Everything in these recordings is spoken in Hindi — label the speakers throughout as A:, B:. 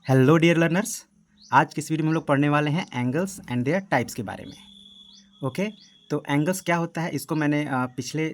A: Hello dear learners. आज की इस वीडियो में हम लोग पढ़ने वाले हैं एंगल्स एंड देयर टाइप्स के बारे में। ओके, तो एंगल्स क्या होता है इसको मैंने पिछले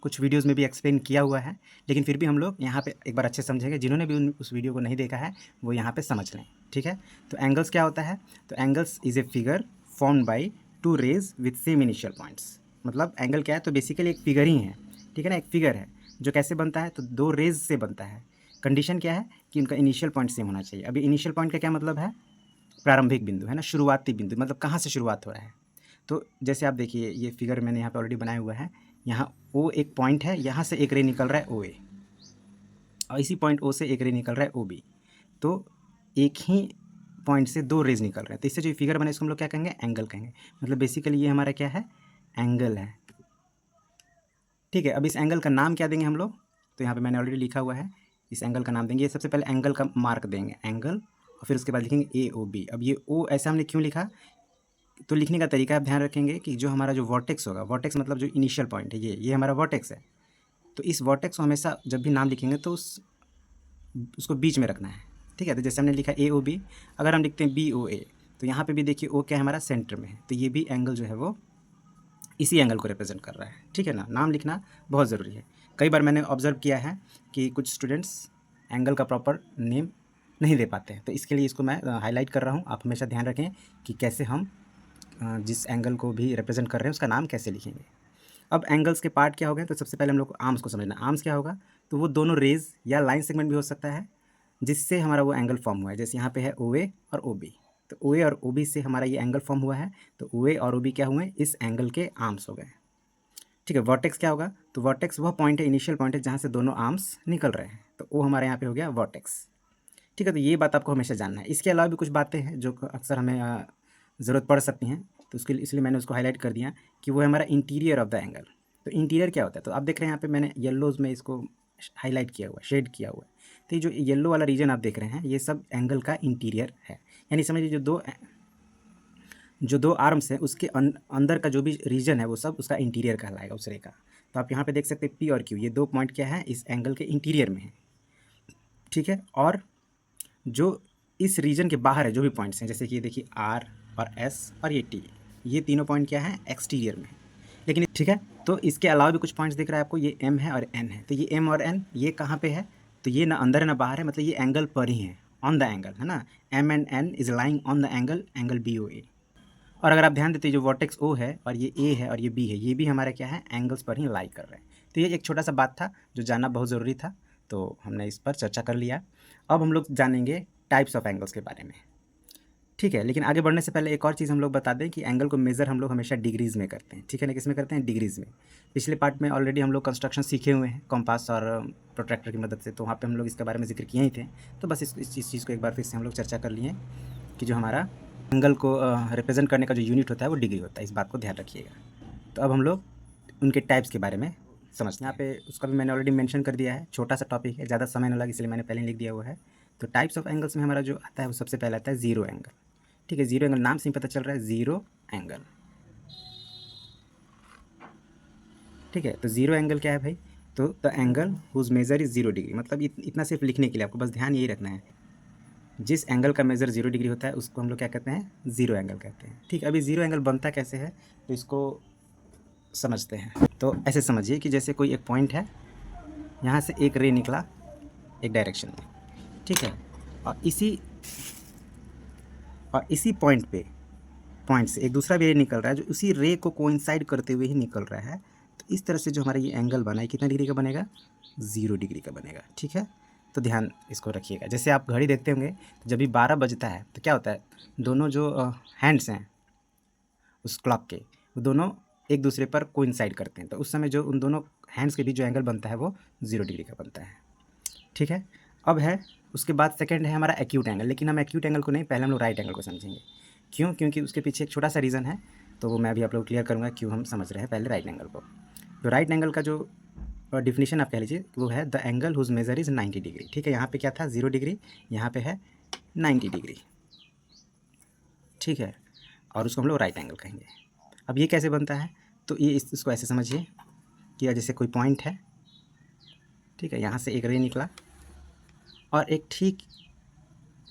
A: कुछ वीडियोस में भी एक्सप्लेन किया हुआ है, लेकिन फिर भी हम लोग यहाँ पे एक बार अच्छे से समझेंगे। जिन्होंने भी उस वीडियो को नहीं देखा है वो यहाँ पे समझ लें। ठीक है, तो एंगल्स क्या होता है? तो angles is a figure formed by two rays with same initial points. मतलब एंगल क्या है? तो बेसिकली एक फिगर ही है। ठीक है ना, एक फिगर है जो कैसे बनता है? तो दो रेज से बनता है। कंडीशन क्या है कि उनका इनिशियल पॉइंट सेम होना चाहिए। अभी इनिशियल पॉइंट का क्या मतलब है? प्रारंभिक बिंदु है ना, शुरुआती बिंदु, मतलब कहाँ से शुरुआत हो रहा है। तो जैसे आप देखिए, ये फिगर मैंने यहाँ पे ऑलरेडी बनाया हुआ है। यहाँ ओ एक पॉइंट है, यहाँ से एक रे निकल रहा है ओ ए, और इसी पॉइंट ओ से एक रे निकल रहा है ओ बी। तो एक ही पॉइंट से दो रेज निकल रहे हैं, तो इससे जो फिगर बना इसको हम लोग क्या कहेंगे? एंगल कहेंगे। मतलब बेसिकली ये हमारा क्या है? एंगल है। ठीक है, अब इस एंगल का नाम क्या देंगे हम लोग? तो यहाँ पे मैंने ऑलरेडी लिखा हुआ है। इस एंगल का नाम देंगे, सबसे पहले एंगल का मार्क देंगे एंगल, और फिर उसके बाद लिखेंगे ए ओ बी। अब ये ओ ऐसा हमने क्यों लिखा? तो लिखने का तरीका आप ध्यान रखेंगे कि जो हमारा जो वर्टेक्स होगा, वर्टेक्स मतलब जो इनिशियल पॉइंट है, ये हमारा वर्टेक्स है। तो इस वर्टेक्स को हमेशा जब भी नाम लिखेंगे तो उसको बीच में रखना है। ठीक है, तो जैसे हमने लिखा ए ओ बी, अगर हम लिखते हैं बी ओ ए, तो यहाँ पे भी देखिए ओ क्या है? हमारा सेंटर में है। तो ये भी एंगल जो है वो इसी एंगल को रिप्रेजेंट कर रहा है। ठीक है ना, नाम लिखना बहुत ज़रूरी है। कई बार मैंने ऑब्जर्व किया है कि कुछ स्टूडेंट्स एंगल का प्रॉपर नेम नहीं दे पाते हैं, तो इसके लिए इसको मैं हाईलाइट कर रहा हूँ। आप हमेशा ध्यान रखें कि कैसे हम जिस एंगल को भी रिप्रेजेंट कर रहे हैं उसका नाम कैसे लिखेंगे। अब एंगल्स के पार्ट क्या हो गए? तो सबसे पहले हम लोग को आर्म्स को समझना। आर्म्स क्या होगा? तो वो दोनों रेज या लाइन सेगमेंट भी हो सकता है जिससे हमारा वो एंगल फॉर्म हुआ है। जैसे यहाँ पे है ओ ए और ओ बी, तो ओ ए और ओ बी से हमारा ये एंगल फॉर्म हुआ है। तो ओ ए और ओ बी क्या हुए? इस एंगल के आर्म्स हो गए। ठीक है, वर्टेक्स क्या होगा? तो वर्टेक्स वह पॉइंट है, इनिशियल पॉइंट है, जहाँ से दोनों आर्म्स निकल रहे हैं। तो वो हमारे यहाँ पे हो गया वर्टेक्स। ठीक है, तो ये बात आपको हमेशा जानना है। इसके अलावा भी कुछ बातें हैं जो अक्सर हमें ज़रूरत पड़ सकती हैं, तो उसके लिए इसलिए मैंने उसको हाईलाइट कर दिया कि वो है हमारा इंटीरियर ऑफ द एंगल। तो इंटीरियर क्या होता है? तो आप देख रहे हैं यहाँ पे मैंने येल्लोज़ में इसको हाईलाइट किया हुआ है, शेड किया हुआ है। तो ये जो येल्लो वाला रीजन आप देख रहे हैं, ये सब एंगल का इंटीरियर है। यानी समझिए जो दो आर्म्स हैं उसके अंदर का जो भी रीजन है वो सब उसका इंटीरियर कहलाएगा, उस रे का। तो आप यहाँ पे देख सकते हैं पी और क्यू, ये दो पॉइंट क्या है? इस एंगल के इंटीरियर में है। ठीक है, और जो इस रीजन के बाहर है जो भी पॉइंट्स हैं, जैसे कि ये देखिए आर और एस और ये टी, ये तीनों पॉइंट क्या है? एक्सटीरियर में है। लेकिन ठीक है, तो इसके अलावा भी कुछ पॉइंट्स दिख रहा है आपको, ये एम है और एन है। तो ये एम और एन ये कहाँ पे है? तो ये ना अंदर है ना बाहर है, मतलब ये एंगल पर ही है, ऑन द एंगल, है ना। M and N is lying on the angle, angle B O A. और अगर आप ध्यान देते हैं जो वर्टेक्स ओ है और ये ए है और ये बी है, ये भी हमारे क्या है? एंगल्स पर ही लाई कर रहे हैं। तो ये एक छोटा सा बात था जो जानना बहुत ज़रूरी था, तो हमने इस पर चर्चा कर लिया। अब हम लोग जानेंगे टाइप्स ऑफ एंगल्स के बारे में। ठीक है, लेकिन आगे बढ़ने से पहले एक और चीज़ हम लोग बता दें कि एंगल को मेज़र हम लोग हमेशा डिग्रीज़ में करते हैं। ठीक है ना, किस में करते हैं? डिग्रीज़ में। पिछले पार्ट में ऑलरेडी हम लोग कंस्ट्रक्शन सीखे हुए हैं कॉम्पास और प्रोट्रैक्टर की मदद से, तो वहाँ पे हम लोग इसके बारे में जिक्र किए ही थे। तो बस इस चीज़ को एक बार फिर से हम लोग चर्चा कर लिए कि जो हमारा एंगल को रिप्रेजेंट करने का जो यूनिट होता है वो डिग्री होता है। इस बात को ध्यान रखिएगा। तो अब हम लोग उनके टाइप्स के बारे में समझते हैं। यहाँ पे उसका भी मैंने ऑलरेडी मेंशन कर दिया है, छोटा सा टॉपिक है, ज़्यादा समय न लगे इसलिए मैंने पहले ही लिख दिया हुआ है। तो टाइप्स ऑफ एंगल्स में हमारा जो आता है वो सबसे पहले आता है ज़ीरो एंगल। ठीक है, ज़ीरो एंगल नाम से ही पता चल रहा है, ज़ीरो एंगल। ठीक है, तो ज़ीरो एंगल क्या है भाई? तो the angle whose measure is 0 degree. मतलब इतना सिर्फ लिखने के लिए आपको बस ध्यान यही रखना है, जिस एंगल का मेज़र 0 डिग्री होता है उसको हम लोग क्या कहते हैं? ज़ीरो एंगल कहते हैं। ठीक है, अभी ज़ीरो एंगल बनता कैसे है तो इसको समझते हैं। तो ऐसे समझिए कि जैसे कोई एक पॉइंट है, यहाँ से एक रे निकला एक डायरेक्शन में। ठीक है, और इसी पॉइंट से एक दूसरा भी रे निकल रहा है जो उसी रे को कोइंसाइड करते हुए ही निकल रहा है। तो इस तरह से जो हमारा ये एंगल बना है कितना डिग्री का बनेगा? 0 डिग्री का बनेगा। ठीक है, तो ध्यान इसको रखिएगा। जैसे आप घड़ी देखते होंगे तो जब भी 12 बजता है तो क्या होता है? दोनों जो हैंड्स हैं उस क्लॉक के, वो दोनों एक दूसरे पर कोइंसाइड करते हैं। तो उस समय जो उन दोनों हैंड्स के बीच जो एंगल बनता है वो 0 डिग्री का बनता है। ठीक है, अब है उसके बाद सेकंड है हमारा एक्यूट एंगल। लेकिन हम एक्यूट एंगल को नहीं, पहले हम लोग राइट एंगल को समझेंगे। क्यों? क्योंकि उसके पीछे एक छोटा सा रीज़न है, तो वो मैं अभी आप लोग क्लियर करूँगा क्यों हम समझ रहे हैं पहले राइट एंगल को। तो राइट एंगल का जो डिफिनीशन आप कह लीजिए वो है the angle whose measure is 90 degree. ठीक है, यहाँ पे क्या था? 0 डिग्री, यहाँ पे है 90 डिग्री। ठीक है, और उसको हम लोग राइट एंगल कहेंगे। अब ये कैसे बनता है? तो ये इसको ऐसे समझिए कि जैसे कोई पॉइंट है, ठीक है, यहाँ से एक रे निकला और एक ठीक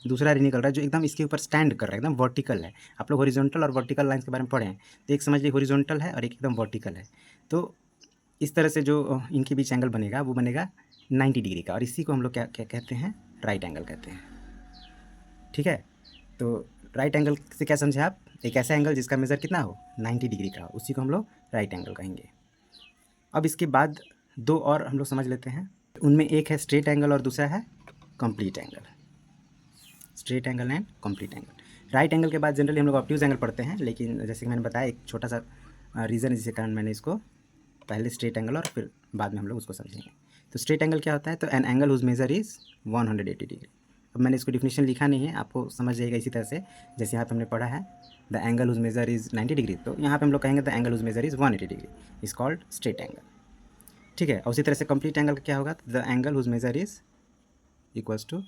A: दूसरा रे निकल रहा है जो एकदम इसके ऊपर स्टैंड कर रहा है, एकदम वर्टिकल है। आप लोग हॉरिजॉन्टल और वर्टिकल लाइन्स के बारे में पढ़े हैं, तो एक समझ लीजिए हॉरिजॉन्टल है और एक एकदम वर्टिकल है। तो इस तरह से जो इनके बीच एंगल बनेगा वो बनेगा 90 डिग्री का, और इसी को हम लोग क्या क्या कहते हैं, राइट एंगल कहते हैं। ठीक है, तो राइट एंगल से क्या समझे आप, एक ऐसा एंगल जिसका मेज़र कितना हो, 90 डिग्री का हो, उसी को हम लोग राइट एंगल कहेंगे। अब इसके बाद दो और हम लोग समझ लेते हैं, उनमें एक है स्ट्रेट एंगल और दूसरा है complete angle. Straight angle and complete angle. Right angle के बाद जनरली हम लोग ऑब्ट्यूज एंगल पढ़ते हैं, लेकिन जैसे कि मैंने बताया एक छोटा सा रीज़न है जिसके कारण मैंने इसको पहले स्ट्रेट एंगल और फिर बाद में हम लोग उसको समझेंगे। तो स्ट्रेट एंगल क्या होता है, तो an angle whose measure is 180 degree. अब मैंने इसको डिफिनेशन लिखा नहीं है, आपको समझ जाएगा इसी तरह से जैसे यहाँ पे हमने पढ़ा है the angle whose measure is 90 degree, तो यहाँ पे हम लोग कहेंगे the angle whose measure is 180 degree is called straight angle. ठीक है, और उसी तरह से कंप्लीट एंगल का क्या होगा, the angle whose measure is equals to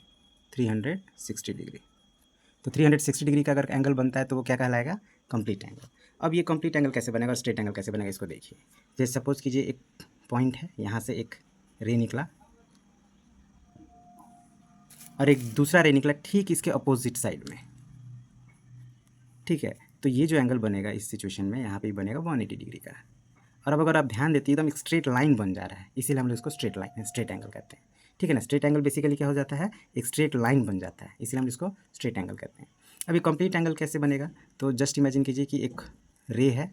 A: 360 degree. तो 360 डिग्री का अगर एंगल बनता है तो वो क्या कहलाएगा, कंप्लीट एंगल। अब ये कंप्लीट एंगल कैसे बनेगा और स्ट्रेट एंगल कैसे बनेगा इसको देखिए। जैसे सपोज कीजिए एक पॉइंट है, यहाँ से एक रे निकला और एक दूसरा रे निकला ठीक इसके अपोजिट साइड में। ठीक है, तो ये जो एंगल बनेगा इस सिचुएशन में यहाँ पे बनेगा 180 डिग्री का। और अब अगर आप ध्यान देते एकदम एक स्ट्रेट लाइन बन जा रहा है, इसीलिए हम लोग इसको स्ट्रेट लाइन स्ट्रेट एंगल कहते हैं। ठीक है ना, स्ट्रेट एंगल बेसिकली क्या हो जाता है, एक स्ट्रेट लाइन बन जाता है, इसीलिए हम इसको स्ट्रेट एंगल कहते हैं। अभी कंप्लीट एंगल कैसे बनेगा, तो जस्ट इमेजिन कीजिए कि एक रे है।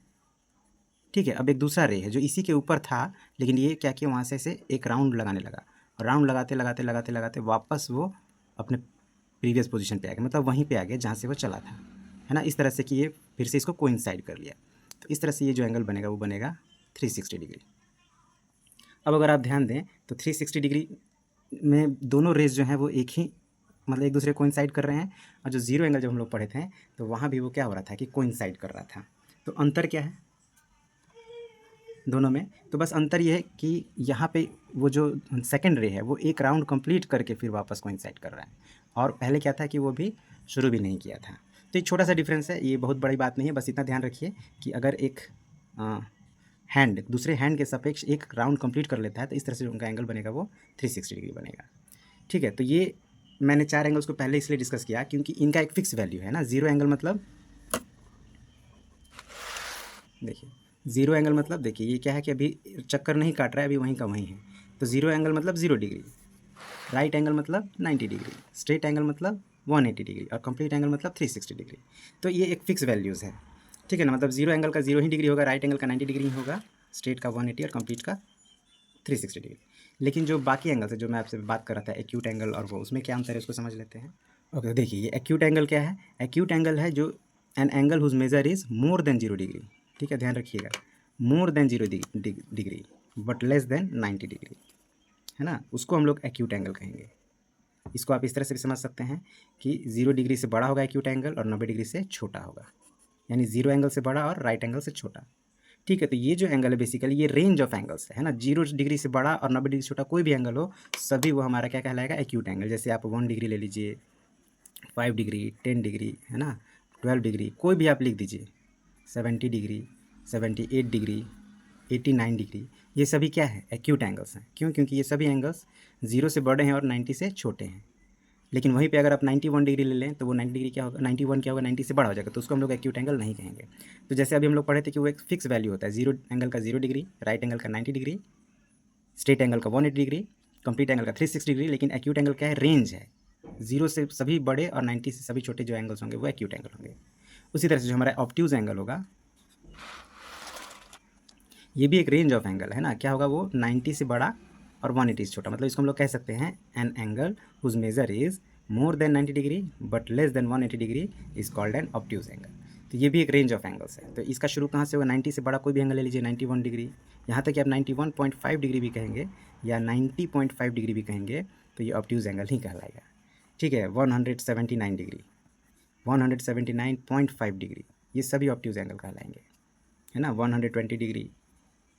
A: ठीक है, अब एक दूसरा रे है जो इसी के ऊपर था, लेकिन ये क्या किया, वहाँ से एक राउंड लगाने लगा, और राउंड लगाते लगाते लगाते लगाते वापस वो अपने प्रीवियस पोजीशन पे आ गया, मतलब वहीं पे आ गया जहाँ से वो चला था, है ना। इस तरह से कि ये फिर से इसको कोइंसाइड कर लिया, तो इस तरह से ये जो एंगल बनेगा वो बनेगा 360 डिग्री। अब अगर आप ध्यान दें तो 360 डिग्री में दोनों रेज जो हैं वो एक ही, मतलब एक दूसरे कोइंसाइड कर रहे हैं, और जो जीरो एंगल जब हम लोग पढ़े थे तो वहाँ भी वो क्या हो रहा था कि कोइंसाइड कर रहा था। तो अंतर क्या है दोनों में, तो बस अंतर ये है कि यहाँ पे वो जो सेकंड रे है वो एक राउंड कंप्लीट करके फिर वापस कोइंसाइड कर रहा है, और पहले क्या था कि वो भी शुरू भी नहीं किया था। तो एक छोटा सा डिफरेंस है, ये बहुत बड़ी बात नहीं है, बस इतना ध्यान रखिए कि अगर एक हैंड दूसरे हैंड के सापेक्ष एक राउंड कंप्लीट कर लेता है तो इस तरह से उनका एंगल बनेगा वो 360 डिग्री बनेगा। ठीक है, तो ये मैंने चार एंगल्स को पहले इसलिए डिस्कस किया क्योंकि इनका एक फिक्स वैल्यू है ना। जीरो एंगल मतलब देखिए, जीरो एंगल मतलब देखिए ये क्या है कि अभी चक्कर नहीं काट रहा है, अभी वहीं का वहीं है। तो जीरो एंगल मतलब 0 डिग्री, राइट एंगल मतलब 90 डिग्री, स्ट्रेट एंगल मतलब 180 डिग्री, और कंप्लीट एंगल मतलब 360 डिग्री। तो ये एक फिक्स वैल्यूज़ है। ठीक है ना, मतलब जीरो एंगल का 0 ही डिग्री होगा, राइट एंगल का 90 डिग्री ही होगा, स्ट्रेट का 180 और कंप्लीट का 360 डिग्री। लेकिन जो बाकी एंगल है जो मैं आपसे बात कर रहा था एक्यूट एंगल और वो, उसमें क्या अंतर है उसको समझ लेते हैं। ओके, देखिए ये एक्यूट एंगल क्या है, एक्यूट एंगल है जो an angle whose measure is more than 0 degree. ठीक है, ध्यान रखिएगा, more than 0 degree but less than 90 degree, है ना, उसको हम लोग एक्यूट एंगल कहेंगे। इसको आप इस तरह से भी समझ सकते हैं कि 0 डिग्री से बड़ा होगा एक्यूट एंगल और 90 डिग्री से छोटा होगा, यानी 0 एंगल से बड़ा और राइट एंगल से छोटा। ठीक है, तो ये जो एंगल है बेसिकली ये रेंज ऑफ एंगल्स है ना, 0 डिग्री से बड़ा और 90 डिग्री से छोटा कोई भी एंगल हो, सभी वो हमारा क्या कहलाएगा, एक्यूट एंगल। जैसे आप 1 डिग्री ले लीजिए, 5 डिग्री, 10 डिग्री, है ना, 12 डिग्री, कोई भी आप लिख दीजिए, 70 डिग्री, 78 डिग्री, 89 डिग्री, ये सभी क्या है, एक्यूट एंगल्स हैं। क्यों, क्योंकि ये सभी एंगल्स 0 से बड़े हैं और 90 से छोटे हैं। लेकिन वहीं पे अगर आप 91 डिग्री ले लें तो वो 90 डिग्री क्या होगा, 91 क्या होगा, 90 से बड़ा हो जाएगा, तो उसको हम लोग एक्यूट एंगल नहीं कहेंगे। तो जैसे अभी हम लोग पढ़े थे कि वो एक फिक्स वैल्यू होता है, जीरो एंगल का 0 डिग्री, राइट एंगल का 90 डिग्री, स्ट्रेट एंगल का 180 डिग्री, कंप्लीट एंगल का 360 डिग्री। लेकिन एक्यूट एंगल क्या है, रेंज है, 0 से सभी बड़े और 90 से सभी छोटे जो एंगल्स होंगे वो एक्यूट एंगल होंगे। उसी तरह से जो हमारा ऑब्ट्यूज एंगल होगा ये भी एक रेंज ऑफ एंगल है ना, क्या होगा वो 90 से बड़ा और 180 से छोटा, मतलब इसको हम लोग कह सकते हैं an angle whose measure is more than 90 degree but less than 180 degree is called an obtuse angle. तो ये भी एक रेंज ऑफ एंगल्स है। तो इसका शुरू कहाँ से होगा, 90 से बड़ा कोई भी एंगल ले लीजिए, 91 डिग्री, यहाँ तक कि आप 91.5 डिग्री भी कहेंगे या 90.5 डिग्री भी कहेंगे तो ये ऑब्ट्यूज एंगल ही कहलाएगा। ठीक है, 179 डिग्री, 179.5 डिग्री, ये सभी ऑब्ट्यूज एंगल कहलाएंगे, है ना, 120 डिग्री,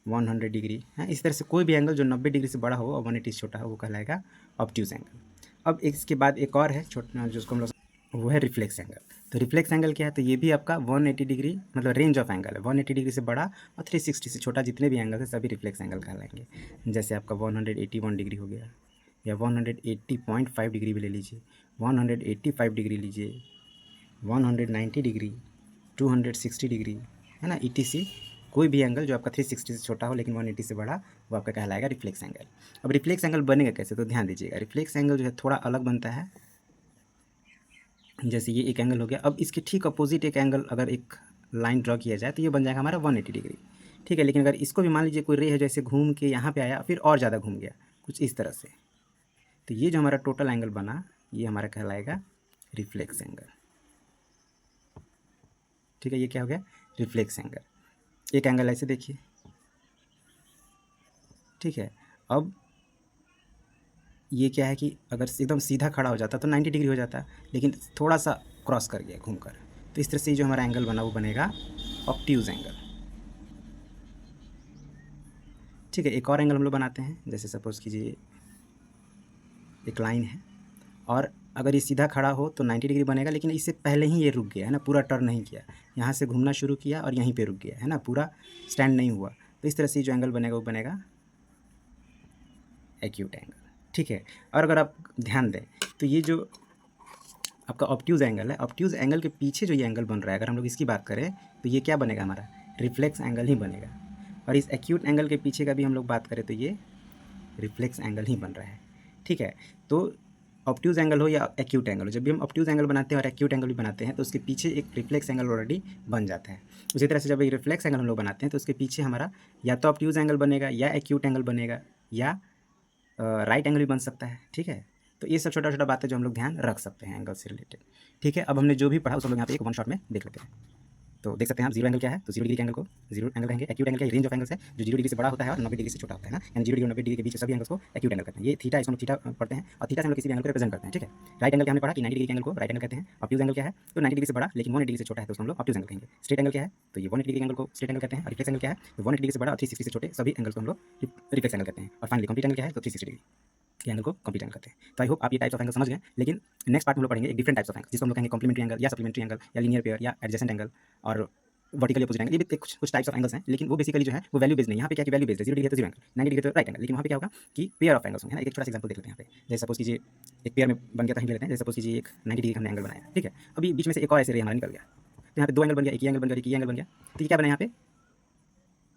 A: 100 डिग्री है। इस तरह से कोई भी एंगल जो 90 डिग्री से बड़ा हो और 180 से छोटा हो वो कहलाएगा ऑब्ट्यूज एंगल। अब इसके बाद एक और है छोटा जिसको हम लोग, वो है रिफ्लेक्स एंगल। तो रिफ्लेक्स एंगल क्या है, तो ये भी आपका 180 डिग्री मतलब रेंज ऑफ एंगल है, 180 डिग्री से बड़ा और 360 से छोटा जितने भी एंगल है सभी रिफ्लेक्स एंगल कहलाएंगे। जैसे आपका 181 डिग्री हो गया या 180.5 डिग्री भी ले लीजिए, 185 डिग्री लीजिए, 190 डिग्री, 260 डिग्री, है ना, ETC कोई भी एंगल जो आपका 360 से छोटा हो लेकिन 180 से बड़ा, वो आपका कहलाएगा रिफ्लेक्स एंगल। अब रिफ्लेक्स एंगल बनेगा कैसे, तो ध्यान दीजिएगा, रिफ्लेक्स एंगल जो है थोड़ा अलग बनता है। जैसे ये एक एंगल हो गया, अब इसके ठीक अपोजिट एक एंगल अगर एक लाइन ड्रॉ किया जाए तो ये बन जाएगा हमारा 180 डिग्री, ठीक है। लेकिन अगर इसको भी मान लीजिए कोई रे है जैसे घूम के यहाँ पे आया फिर और ज़्यादा घूम गया कुछ इस तरह से, तो ये जो हमारा टोटल एंगल बना ये हमारा कहलाएगा रिफ्लेक्स एंगल, ठीक है। ये क्या हो गया, रिफ्लेक्स एंगल। एक एंगल ऐसे देखिए, ठीक है। अब ये क्या है कि अगर एकदम सीधा खड़ा हो जाता तो 90 डिग्री हो जाता, लेकिन थोड़ा सा क्रॉस कर गया घूमकर, तो इस तरह से जो हमारा एंगल बना वो बनेगा ऑब्ट्यूज एंगल, ठीक है। एक और एंगल हम लोग बनाते हैं, जैसे सपोज़ कीजिए एक लाइन है और अगर ये सीधा खड़ा हो तो 90 डिग्री बनेगा, लेकिन इससे पहले ही ये रुक गया है ना, पूरा टर्न नहीं किया, यहाँ से घूमना शुरू किया और यहीं पे रुक गया है ना, पूरा स्टैंड नहीं हुआ, तो इस तरह से जो एंगल बनेगा वो बनेगा एक्यूट एंगल, ठीक है। और अगर आप ध्यान दें तो ये जो आपका ऑब्ट्यूज एंगल है, ऑब्ट्यूज एंगल के पीछे जो ये एंगल बन रहा है, अगर हम लोग इसकी बात करें तो ये क्या बनेगा, हमारा रिफ्लेक्स एंगल ही बनेगा। और इस एक्यूट एंगल के पीछे का भी हम लोग बात करें तो ये रिफ्लेक्स एंगल ही बन रहा है, ठीक है। तो ऑब्ट्यूज एंगल हो या एक्यूट एंगल हो, जब भी हम ऑब्ट्यूज एंगल बनाते हैं और एक्यूट एंगल भी बनाते हैं तो उसके पीछे एक रिफ्लेक्स एंगल ऑलरेडी बन जाता है। उसी तरह से जब ये रिफ्लेक्स एंगल हम लोग बनाते हैं तो उसके पीछे हमारा या तो ऑब्ट्यूज एंगल बनेगा या एक्यूट एंगल बनेगा या राइट एंगल भी बन सकता है, ठीक है। तो ये सब छोटा छोटा बातें जो हम लोग ध्यान रख सकते हैं एंगल से रिलेटेड, ठीक है। अब हमने जो भी पढ़ा उस हम लोग यहाँ पे एक वन शॉट में देख लेते हैं। तो देख सकते हैं आप जीरो एंगल क्या है, तो 0 डिग्री के एंगल को जीरो एंगल कहेंगे। एक्यूट एंगल क्या है, रेंज ऑफ एंगल्स है जो 0 डिग्री से बड़ा होता है और 90 डिग्री से छोटा होता है ना, यानी 0 डिग्री और 90 डिग्री के बीच सभी एंगल्स को एक्यूट एंगल कहते हैं। ये थीटा, इसको हम थीटा पढ़ते हैं और थीटा से हम लोग किसी भी एंगल को रिप्रेजेंट करते हैं, ठीक है। राइट एंगल क्या हमने पढ़ा कि 90 डिग्री के एंगल को राइट एंगल कहते हैं। ऑब्ट्यूज एंगल क्या है, तो 90 डिग्री से बड़ा लेकिन 180 डिग्री से छोटा है तो उसको हम लोग ऑब्ट्यूज एंगल कहेंगे। स्ट्रेट एंगल क्या है, तो ये 180 डिग्री एंगल को स्ट्रेट एंगल कहते हैं। और रिफ्लेक्स एंगल क्या है, तो 180 डिग्री से बड़ा और 360 से छोटे सभी एंगल्स को हम लोग रिफ्लेक्स एंगल कहते हैं। और फाइनली कंप्लीट एंगल क्या है, तो 360 डिग्री के एंगल को कंप्लीट एंगल करते हैं। तो आई होप आप ये टाइप्स ऑफ एंगल समझ गए, लेकिन नेक्स्ट पार्ट में हम लोग पढ़ेंगे एक डिफरेंट टाइप्स ऑफ एंगल, जिसको हम लोग कहेंगे कॉम्प्लीमेंट्री एंगल या सप्लीमेंट्री एंगल या लीनियर पेयर या एडजेसेंट एंगल और वर्टिकली अपोजिट एंगल। ये भी कुछ टाइप्स ऑफ एंगल्स हैं, लेकिन वो बेसिकली जो है वो वैल्यू बेस्ड नहीं है। यहाँ पे क्या कि वैल्यू बेस्ड है, 0 डिग्री तो 0 एंगल, 90 डिग्री तो राइट एंगल, लेकिन वहाँ पे क्या होगा कि पेयर ऑफ एंगल्स होंगे ना। एक छोटा सा एग्जांपल देख लेते हैं यहाँ पे, जैसे सपोज कीजिए एक पेयर में बन गया, तो हम ले लेते हैं जैसे सपोज कीजिए एक 90 डिग्री का हमने एंगल बनाया, ठीक है। अभी बीच में से एक और ऐसे रे हमारा निकल गया, तो यहाँ पे 2 एंगल बन गया, एक ही एंगल बन गया, एक ही एंगल बन गया, तो ये क्या बना यहाँ पे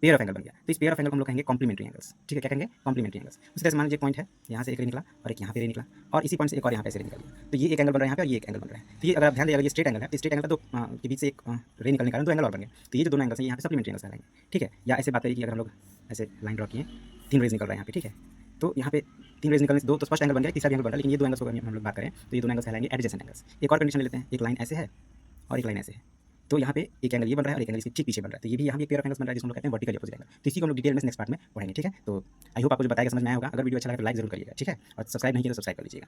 A: पेयर ऑफ एंगल बन गया। तो इस पेयर ऑफ एंगल को हम लोग कहेंगे कॉम्प्लीमेंट्री एंगल्स, ठीक है। क्या कहेंगे, कॉम्प्लीमेंट्री एंगल्स। उसी तरह से मान लीजिए पॉइंट है, यहाँ से एक रे निकला और एक यहाँ पे रे निकला और इसी पॉइंट से एक और यहाँ पे से रे निकल गया, तो ये एक एंगल बन रहा है यहाँ पे और ये एक एंगल बन रहा है। तो ये अगर आप ध्यान देगा ये स्ट्रेट एंगल है, तो स्ट्रेट एंगल का दो के बीच से एक रे निकलने के कारण 2 एंगल और बन गए, तो ये जो दोनों एंगल्स हैं यहाँ पे सप्लीमेंट्री एंगल्स कहलाएंगे, ठीक है। या ऐसे बात करिए कि अगर हम लोग ऐसे लाइन ड्रॉ किए, 3 रेज निकल रहा है यहाँ पे, ठीक है। तो यहाँ पे 3 रेज निकलने से 2 तो फर्स्ट एंगल बन गया, तीसरा भी एंगल बन रहा है, लेकिन ये 2 एंगल्स को हम लोग बात करें तो ये 2 एंगल्स कहलाएंगे एडजेसेंट एंगल्स। एक और कंडीशन ले लेते हैं, एक लाइन ऐसे है और एक लाइन ऐसे है, तो यहाँ पे एक एंगल ये बन रहा है और एक एंगल इसके ठीक पीछे बन रहा है, तो ये भी यहाँ भी एक पेयर ऑफ एंगल्स बन रहा है जिसको हम लोग कहते हैं वर्टिकली अपोजिट एंगल। तो इसी को हम लोग डिटेल में नेक्स्ट पार्ट में पढ़ेंगे, ठीक है। तो आई होप आपको जो बताया समझ में आया होगा। अगर वीडियो अच्छा लगा तो लाइक जरूर करिएगा, ठीक है, और सब्सक्राइब नहीं किया तो सब्सक्राइब कर लीजिएगा।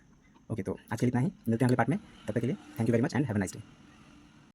A: ओके, तो आज के लिए इतना ही, मिलते हैं अगले पार्ट में, तब तक के लिए thank you very much and have a nice day.